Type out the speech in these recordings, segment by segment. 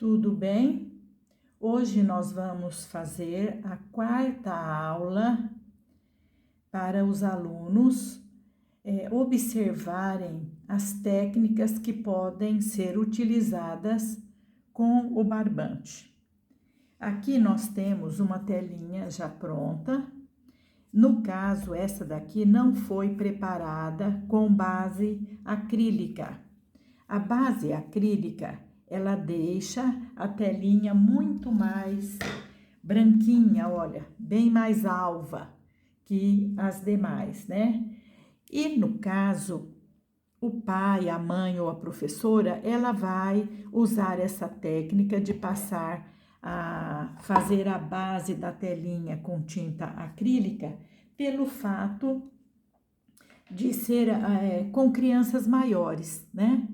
Tudo bem? Hoje nós vamos fazer a quarta aula para os alunos observarem as técnicas que podem ser utilizadas com o barbante. Aqui nós temos uma telinha já pronta. No caso, essa daqui não foi preparada com base acrílica. A base acrílica, ela deixa a telinha muito mais branquinha, olha, bem mais alva que as demais, né? E no caso, o pai, a mãe ou a professora, ela vai usar essa técnica de passar a fazer a base da telinha com tinta acrílica pelo fato de ser com crianças maiores, né?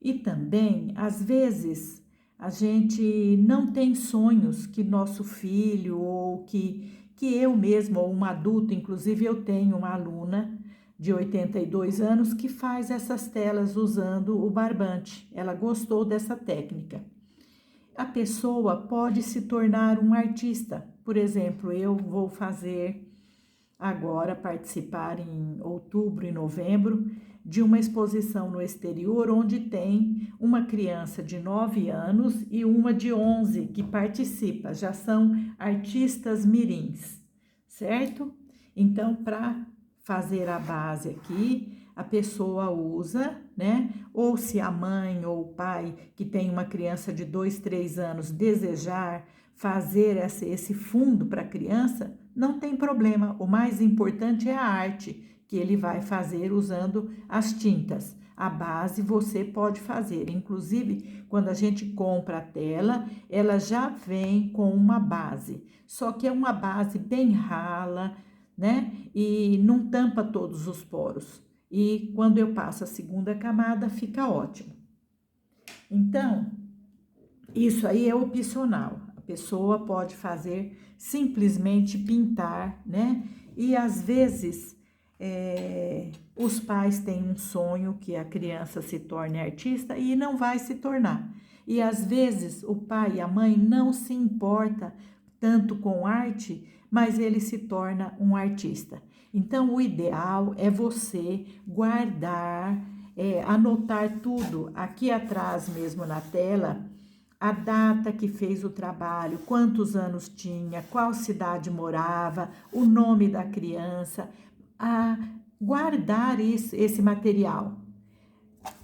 E também, às vezes, a gente não tem sonhos que nosso filho ou que eu mesmo, ou um adulto, inclusive eu tenho uma aluna de 82 anos que faz essas telas usando o barbante. Ela gostou dessa técnica. A pessoa pode se tornar um artista. Por exemplo, eu vou fazer agora, participar em outubro e novembro de uma exposição no exterior onde tem uma criança de 9 anos e uma de 11 que participa, já são artistas mirins, certo? Então, para fazer a base aqui, a pessoa usa, né? Ou se a mãe ou o pai que tem uma criança de 2, 3 anos desejar fazer esse fundo para a criança, não tem problema. O mais importante é a arte que ele vai fazer usando as tintas. A base você pode fazer. Inclusive, quando a gente compra a tela, ela já vem com uma base. Só que é uma base bem rala, né? E não tampa todos os poros. E quando eu passo a segunda camada, fica ótimo. Então, isso aí é opcional. A pessoa pode fazer simplesmente pintar, né? E às vezes os pais têm um sonho que a criança se torne artista e não vai se tornar. E às vezes o pai e a mãe não se importa tanto com arte, mas ele se torna um artista. Então o ideal é você guardar, anotar tudo aqui atrás mesmo na tela, a data que fez o trabalho, quantos anos tinha, qual cidade morava, o nome da criança, a guardar esse material.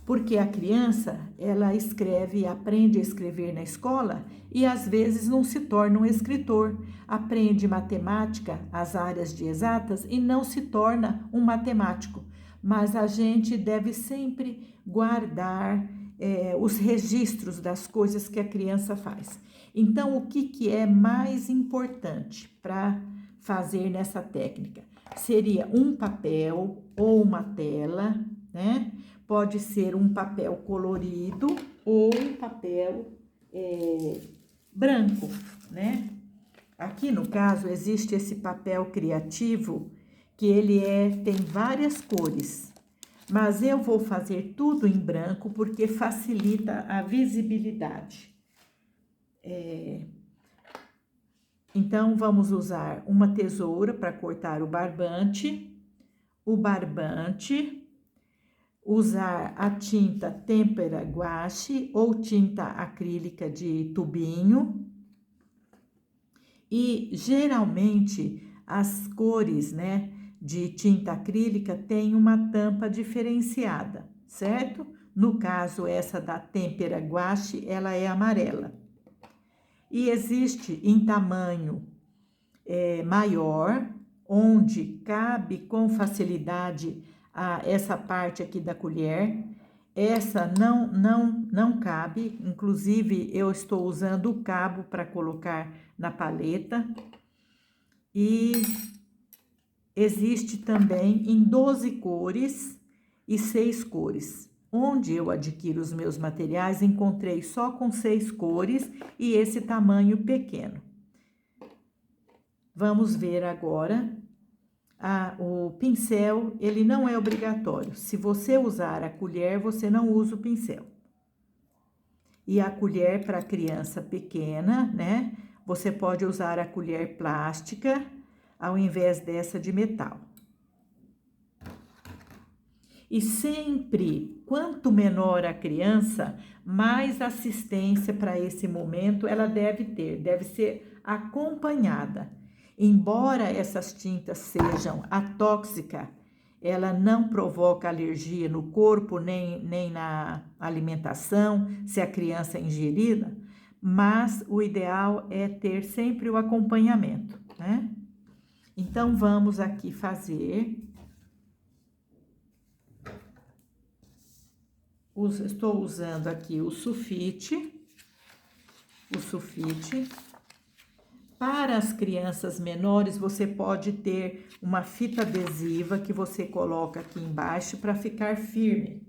Porque a criança, ela escreve, aprende a escrever na escola e às vezes não se torna um escritor. Aprende matemática, as áreas de exatas, e não se torna um matemático. Mas a gente deve sempre guardar os registros das coisas que a criança faz. Então, o que é mais importante para fazer nessa técnica? Seria um papel ou uma tela, né? Pode ser um papel colorido ou um papel branco, né? Aqui no caso existe esse papel criativo que ele tem várias cores, mas eu vou fazer tudo em branco porque facilita a visibilidade. Então, vamos usar uma tesoura para cortar o barbante, usar a tinta têmpera guache ou tinta acrílica de tubinho. E geralmente as cores, né, de tinta acrílica tem uma tampa diferenciada, certo? No caso, essa da têmpera guache, ela é amarela. E existe em tamanho maior, onde cabe com facilidade essa parte aqui da colher. Essa não cabe, inclusive eu estou usando o cabo para colocar na paleta. E existe também em 12 cores e 6 cores. Onde eu adquiro os meus materiais, encontrei só com 6 cores e esse tamanho pequeno. Vamos ver agora. O pincel, ele não é obrigatório. Se você usar a colher, você não usa o pincel. E a colher para criança pequena, né? Você pode usar a colher plástica ao invés dessa de metal. E sempre, quanto menor a criança, mais assistência para esse momento ela deve ter, deve ser acompanhada. Embora essas tintas sejam atóxicas, ela não provoca alergia no corpo nem na alimentação, se a criança é ingerida, mas o ideal é ter sempre o acompanhamento, né? Então, vamos aqui fazer. Estou usando aqui o sulfite. Para as crianças menores, você pode ter uma fita adesiva que você coloca aqui embaixo para ficar firme.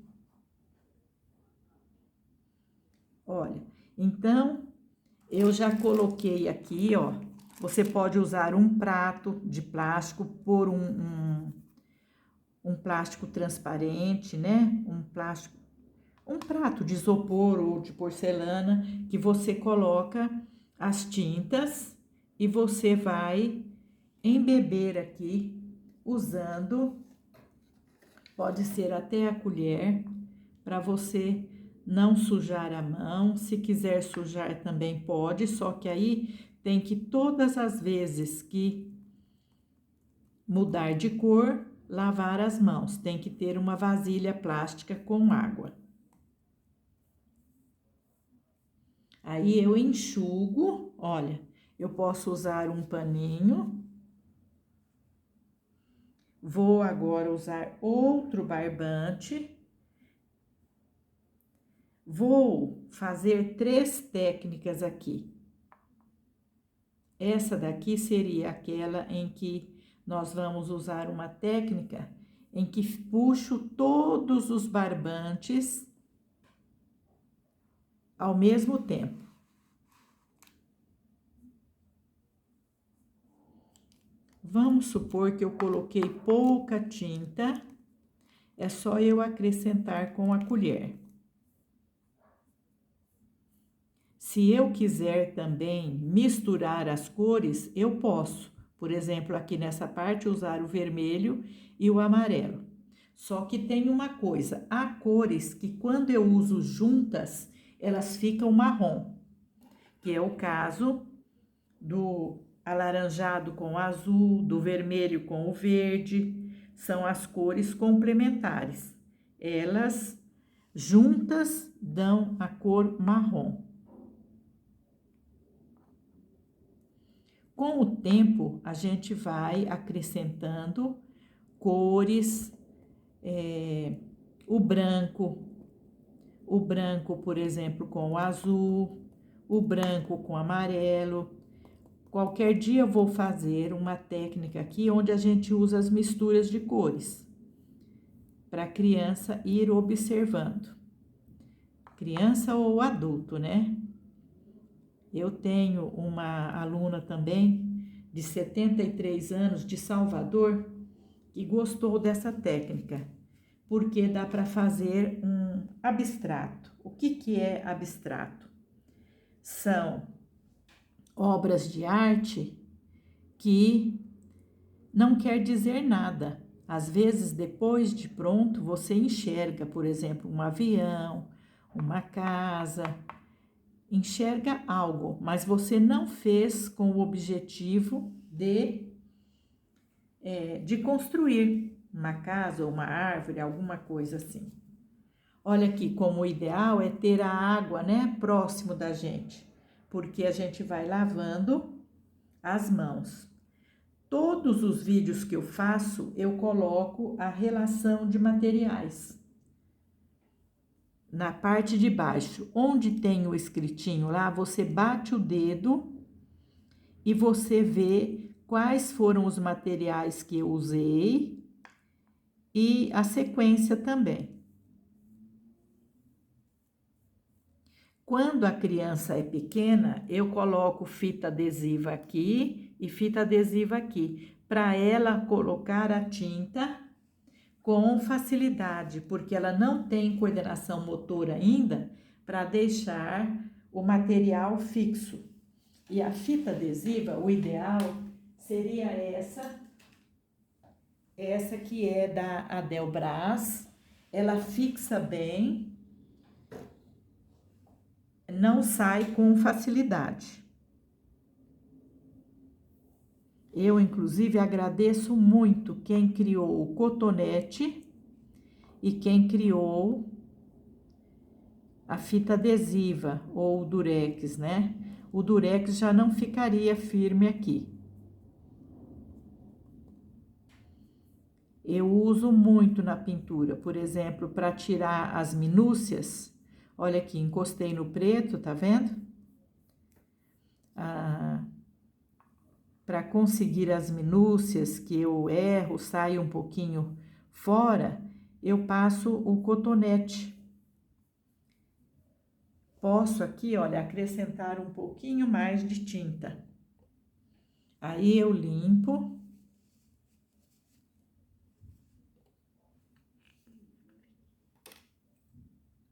Olha, então, eu já coloquei aqui, ó. Você pode usar um prato de plástico por um plástico transparente, né? Um prato de isopor ou de porcelana que você coloca as tintas e você vai embeber aqui usando, pode ser até a colher, para você não sujar a mão. Se quiser sujar também pode, só que aí tem que todas as vezes que mudar de cor, lavar as mãos. Tem que ter uma vasilha plástica com água. Aí eu enxugo, olha, eu posso usar um paninho. Vou agora usar outro barbante. Vou fazer 3 técnicas aqui. Essa daqui seria aquela em que nós vamos usar uma técnica em que puxo todos os barbantes ao mesmo tempo. Vamos supor que eu coloquei pouca tinta, é só eu acrescentar com a colher. Se eu quiser também misturar as cores, eu posso. Por exemplo, aqui nessa parte, usar o vermelho e o amarelo. Só que tem uma coisa, há cores que quando eu uso juntas, elas ficam marrom, que é o caso do alaranjado com o azul, do vermelho com o verde, são as cores complementares. Elas juntas dão a cor marrom. Com o tempo, a gente vai acrescentando cores, o branco, por exemplo, com o azul, o branco com amarelo. Qualquer dia eu vou fazer uma técnica aqui onde a gente usa as misturas de cores, para a criança ir observando. Criança ou adulto, né? Eu tenho uma aluna também de 73 anos de Salvador que gostou dessa técnica, porque dá para fazer um abstrato. O que é abstrato? São obras de arte que não quer dizer nada. Às vezes, depois de pronto, você enxerga, por exemplo, um avião, uma casa, enxerga algo, mas você não fez com o objetivo de construir uma casa ou uma árvore, alguma coisa assim. Olha aqui, como o ideal é ter a água, né, próximo da gente, porque a gente vai lavando as mãos. Todos os vídeos que eu faço, eu coloco a relação de materiais. Na parte de baixo, onde tem o escritinho lá, você bate o dedo e você vê quais foram os materiais que eu usei e a sequência também. Quando a criança é pequena, eu coloco fita adesiva aqui e fita adesiva aqui, para ela colocar a tinta com facilidade, porque ela não tem coordenação motora ainda para deixar o material fixo. E a fita adesiva, o ideal seria essa que é da Adelbras. Ela fixa bem, não sai com facilidade. Eu, inclusive, agradeço muito quem criou o cotonete e quem criou a fita adesiva ou o durex, né? O durex já não ficaria firme aqui. Eu uso muito na pintura, por exemplo, para tirar as minúcias. Olha aqui, encostei no preto, tá vendo? Para conseguir as minúcias que eu erro, sai um pouquinho fora, eu passo o cotonete. Posso aqui, olha, acrescentar um pouquinho mais de tinta. Aí eu limpo.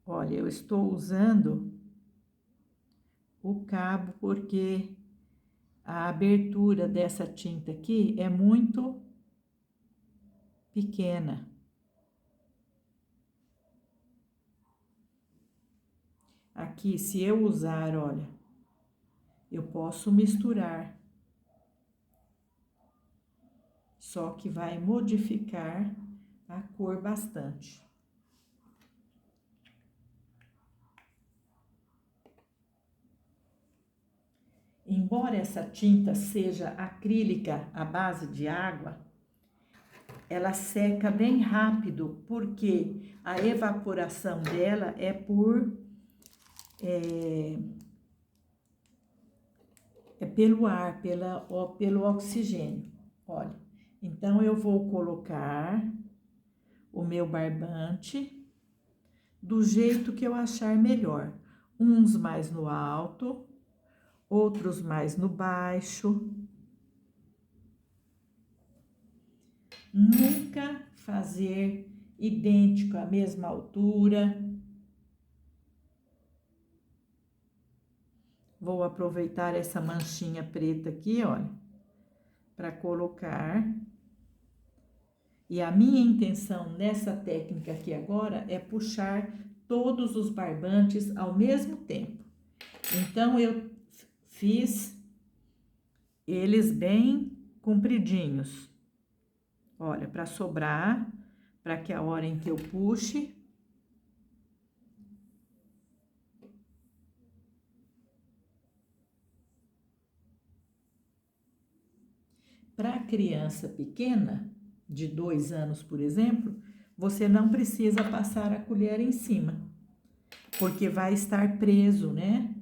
Olha, eu estou usando o cabo porque a abertura dessa tinta aqui é muito pequena. Aqui, se eu usar, olha, eu posso misturar. Só que vai modificar a cor bastante. Embora essa tinta seja acrílica à base de água, ela seca bem rápido, porque a evaporação dela é pelo ar, pelo oxigênio. Olha, então eu vou colocar o meu barbante do jeito que eu achar melhor. Uns mais no alto, outros mais no baixo. Nunca fazer idêntico à mesma altura. Vou aproveitar essa manchinha preta aqui, olha, para colocar. E a minha intenção nessa técnica aqui agora é puxar todos os barbantes ao mesmo tempo. Então, eu fiz eles bem compridinhos. Olha, para sobrar, para que a hora em que eu puxe, para criança pequena, de 2 anos, por exemplo, você não precisa passar a colher em cima, porque vai estar preso, né?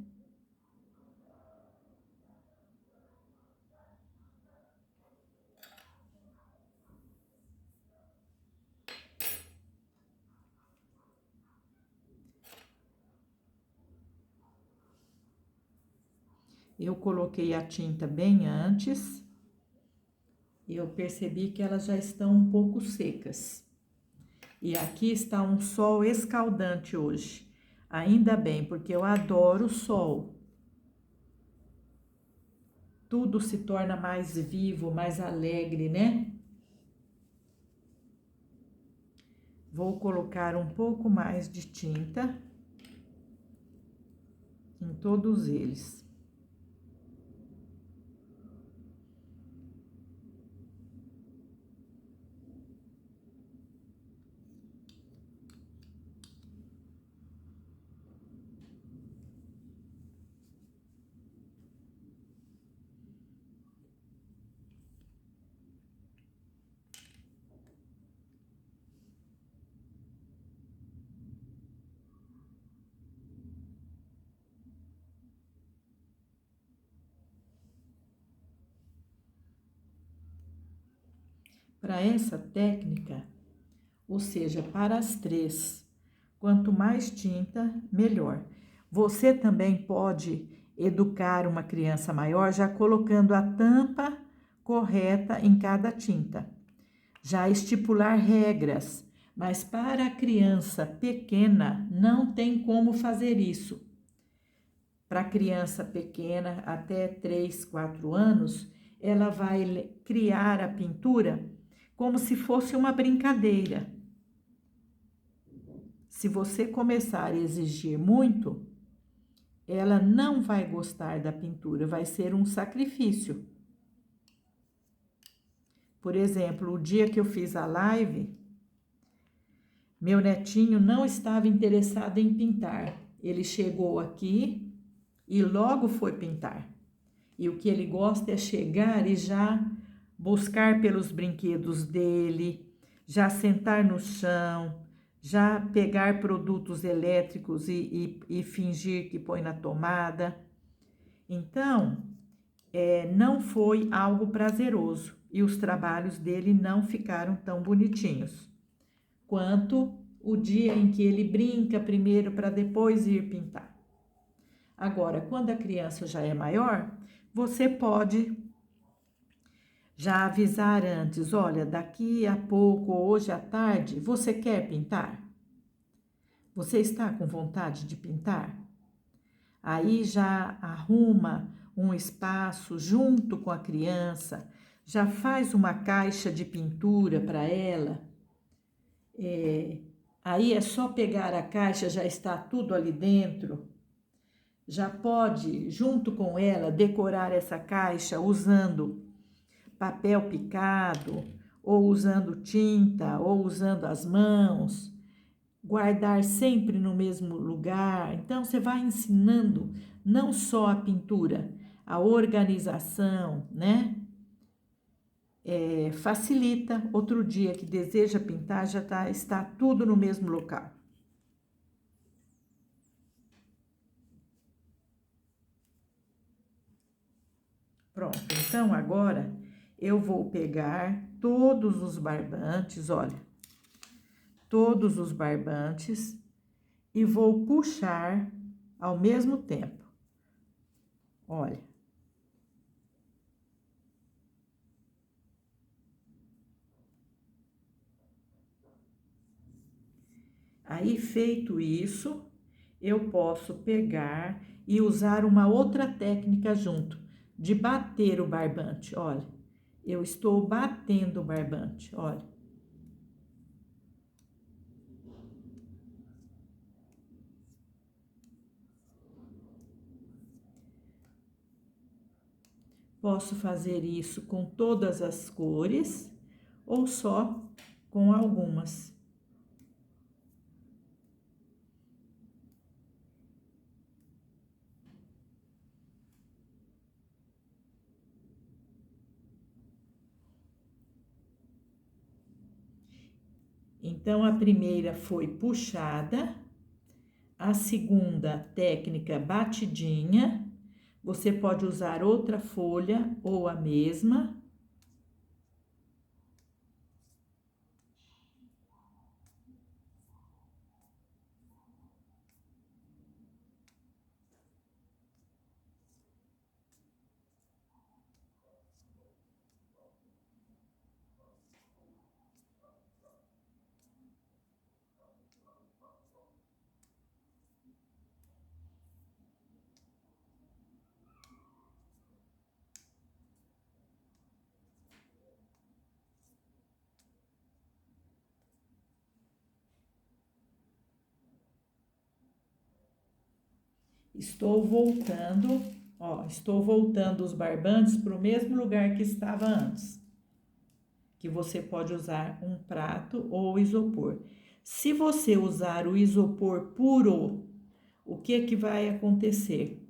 Eu coloquei a tinta bem antes e eu percebi que elas já estão um pouco secas. E aqui está um sol escaldante hoje. Ainda bem, porque eu adoro sol. Tudo se torna mais vivo, mais alegre, né? Vou colocar um pouco mais de tinta em todos eles. Para essa técnica, ou seja, para as 3, quanto mais tinta, melhor. Você também pode educar uma criança maior já colocando a tampa correta em cada tinta. Já estipular regras Mas para a criança pequena não tem como fazer isso. Para a criança pequena, até 3, 4 anos, ela vai criar a pintura como se fosse uma brincadeira. Se você começar a exigir muito, ela não vai gostar da pintura, vai ser um sacrifício. Por exemplo, o dia que eu fiz a live, meu netinho não estava interessado em pintar. Ele chegou aqui e logo foi pintar. E o que ele gosta é chegar e já buscar pelos brinquedos dele, já sentar no chão, já pegar produtos elétricos e fingir que põe na tomada. Então, não foi algo prazeroso e os trabalhos dele não ficaram tão bonitinhos quanto o dia em que ele brinca primeiro para depois ir pintar. Agora, quando a criança já é maior, você pode já avisar antes, olha, daqui a pouco, hoje à tarde, você quer pintar? Você está com vontade de pintar? Aí já arruma um espaço junto com a criança, já faz uma caixa de pintura para ela. Aí é só pegar a caixa, já está tudo ali dentro. Já pode, junto com ela, decorar essa caixa usando papel picado, ou usando tinta, ou usando as mãos, guardar sempre no mesmo lugar. Então, você vai ensinando não só a pintura, a organização, né? Facilita. Outro dia que deseja pintar, está tudo no mesmo local. Pronto, então agora eu vou pegar todos os barbantes, olha, todos os barbantes e vou puxar ao mesmo tempo. Olha. Aí, feito isso, eu posso pegar e usar uma outra técnica junto, de bater o barbante. Olha, eu estou batendo o barbante, olha. Posso fazer isso com todas as cores ou só com algumas. Então, a primeira foi puxada, a segunda técnica batidinha. Você pode usar outra folha ou a mesma. Estou voltando, ó, estou voltando os barbantes para o mesmo lugar que estava antes. Que você pode usar um prato ou isopor. Se você usar o isopor puro, o que vai acontecer?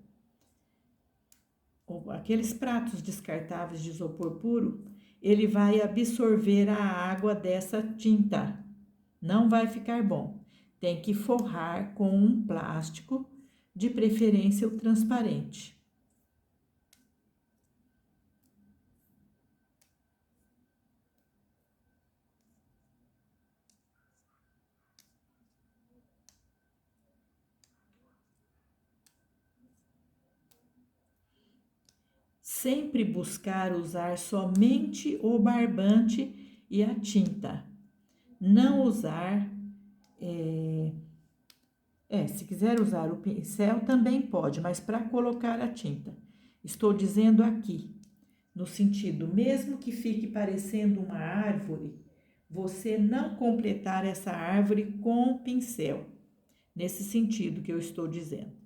Aqueles pratos descartáveis de isopor puro, ele vai absorver a água dessa tinta. Não vai ficar bom. Tem que forrar com um plástico, de preferência o transparente. Sempre buscar usar somente o barbante e a tinta. não usar, se quiser usar o pincel também pode, mas para colocar a tinta. Estou dizendo aqui, no sentido, mesmo que fique parecendo uma árvore, você não completar essa árvore com o pincel, nesse sentido que eu estou dizendo.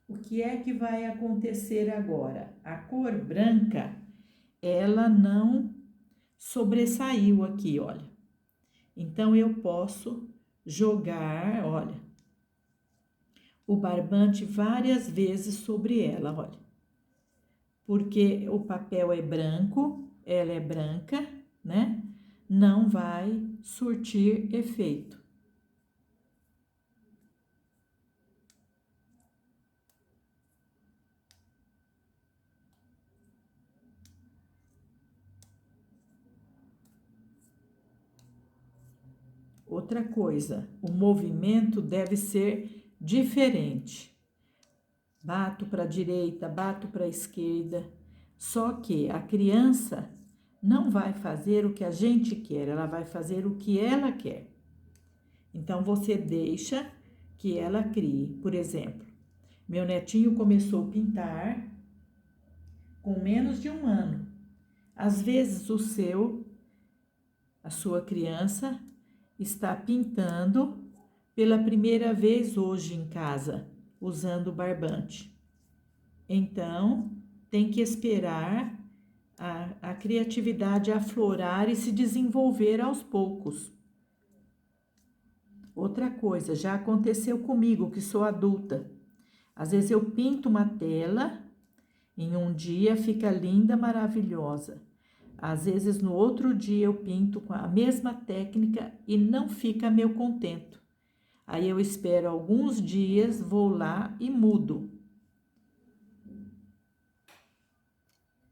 O que é que vai acontecer agora? A cor branca, ela não sobressaiu aqui, olha. Então, eu posso jogar, olha, o barbante várias vezes sobre ela, olha. Porque o papel é branco, ela é branca, né? Não vai surtir efeito. Outra coisa, o movimento deve ser diferente. Bato para a direita, bato para a esquerda. Só que a criança não vai fazer o que a gente quer, ela vai fazer o que ela quer. Então, você deixa que ela crie. Por exemplo, meu netinho começou a pintar com menos de 1 ano. Às vezes, a sua criança, está pintando pela primeira vez hoje em casa, usando barbante. Então, tem que esperar a criatividade aflorar e se desenvolver aos poucos. Outra coisa, já aconteceu comigo, que sou adulta. Às vezes eu pinto uma tela, em um dia fica linda, maravilhosa. Às vezes no outro dia eu pinto com a mesma técnica e não fica a meu contento. Aí eu espero alguns dias, vou lá e mudo.